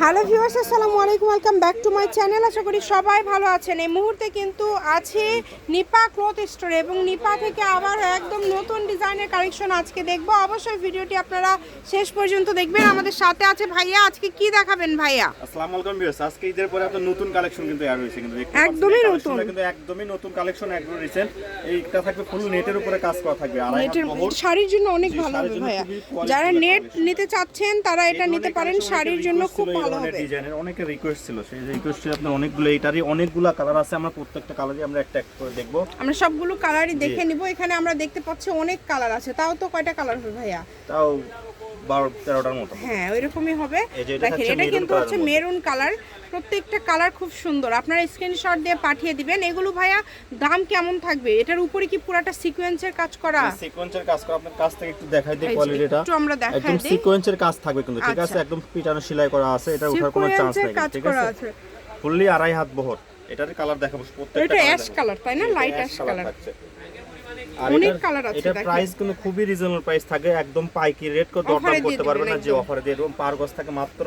Hello viewers, আসসালামু আলাইকুম, welcome back to my channel. আশা করি সবাই ভালো আছেন। এই মুহূর্তে কিন্তু আছে নিপা ক্লথ স্টোরে এবং নিপা থেকে আবার একদম নতুন ডিজাইনের কালেকশন আজকে দেখব। অবশ্যই ভিডিওটি আপনারা শেষ পর্যন্ত দেখবেন। আমাদের সাথে আছে ভাইয়া। আজকে কি দেখাবেন ভাইয়া? আসসালামু আলাইকুম ভিউয়ার্স, আজকে ঈদের পরে আপনাদের নতুন কালেকশন কিন্তু অ্যাড হয়েছে, কিন্তু একদমই নতুন, কিন্তু একদমই নতুন কালেকশন, একদম রিসেন্ট। এইটা থাকবে ফুল নেটের উপরে কাজ করা থাকবে, আর নেটের শাড়ির জন্য অনেক ভালো হবে ভাইয়া। যারা নেট নিতে চাচ্ছেন তারা এটা নিতে পারেন, শাড়ির জন্য খুব ভালো হবে। ডিজাইনের অনেকের রিকোয়েস্ট ছিল, সেই রিকোয়েস্টে আপনার অনেকগুলো, এটারই অনেকগুলো কালার আছে। আমরা প্রত্যেকটা কালারই আমরা একটা একটা করে দেখব, আমরা সবগুলো কালারই দেখে নিব। এখানে আমরা দেখতে পাচ্ছি অনেক কালার আছে। তাও তো কয়টা কালার হবে ভাইয়া? তাও 12-13টার মতো। হ্যাঁ, ওইরকমই হবে। দেখেন, এটা কিন্তু হচ্ছে মেরুন কালার। প্রত্যেকটা কালার খুব সুন্দর। আপনারা স্ক্রিনশট দিয়ে পাঠিয়ে দিবেন। এগুলো ভাইয়া দাম কেমন থাকবে? এটার উপরে কি পুরাটা সিকোয়েন্সের কাজ করা? সিকোয়েন্সের কাজ করা। আপনার কাছ থেকে একটু দেখাই দিই কোয়ালিটিটা। একটু আমরা দেখাই একদম দিই। সিকোয়েন্সের কাজ থাকবে কিন্তু, ঠিক আছে? একদম পিটানো সেলাই করা আছে, এটা ওঠার কোনো চান্স নেই, ঠিক আছে? ফুললি 2.5 হাত বহর। এটার কালার দেখাবো প্রত্যেকটা। এটা অ্যাশ কালার, তাই না? Light ash colour. অনেক কালার আছে। এটা প্রাইস কিন্তু খুবই রিজনেবল প্রাইস থাকে, একদম পাইকারি রেট করে দরদাম করতে পারবেন না, যে অফারে দিয়ে দেব। পার গজ থাকে মাত্র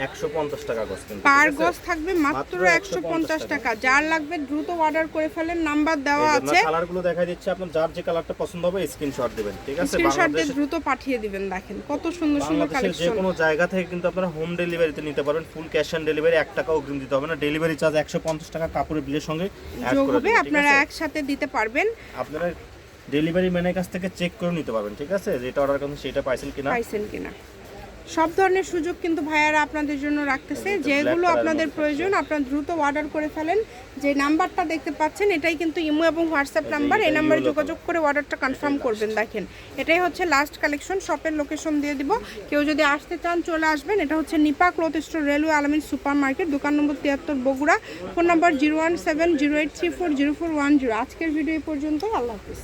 150 টাকা গজ, কিন্তু পার গজ থাকবে মাত্র 150 টাকা। যার লাগবে দ্রুত অর্ডার করে ফেলেন, নাম্বার দেওয়া আছে। কালারগুলো দেখাই দিচ্ছি, আপনার যার যে কালারটা পছন্দ হবে স্ক্রিনশট দিবেন, ঠিক আছে? স্ক্রিনশট দিয়ে দ্রুত পাঠিয়ে দিবেন। দেখেন কত সুন্দর সুন্দর কালেকশন। যে কোনো জায়গা থেকে কিন্তু আপনারা হোম ডেলিভারিতে নিতে পারবেন। ফুল ক্যাশ অন ডেলিভারি, 1 টাকা অগ্রিম দিতে হবে না। ডেলিভারি চার্জ 150 টাকা কাপড়ের বিলের সঙ্গে অ্যাড যোগ করে হবে, দিবেন, আপনারা একসাথে দিতে পারবেন। আপনারা ডেলিভারি ম্যানের কাছ থেকে চেক করে নিতে পারবেন, ঠিক আছে? যেটা অর্ডার করুন সেটা পাইছেন কিনা। সব ধরনের সুযোগ কিন্তু ভাইয়ারা আপনাদের জন্য রাখতেছে। যেগুলো আপনাদের প্রয়োজন আপনারা দ্রুত অর্ডার করে ফেলেন। যে নাম্বারটা দেখতে পাচ্ছেন এটাই কিন্তু ইমো এবং হোয়াটসঅ্যাপ নাম্বার। এই নাম্বারে যোগাযোগ করে অর্ডারটা কনফার্ম করবেন। দেখেন, এটাই হচ্ছে লাস্ট কালেকশন। শপের লোকেশন দিয়ে দিব, কেউ যদি আসতে চান চলে আসবেন। এটা হচ্ছে নিপা ক্লথ স্টোর, রেলওয়ে আলামিন সুপার মার্কেট, দোকান নম্বর 73, বগুড়া। Phone number 01708340410। আজকের ভিডিও এই পর্যন্ত। আল্লাহ হাফিজ।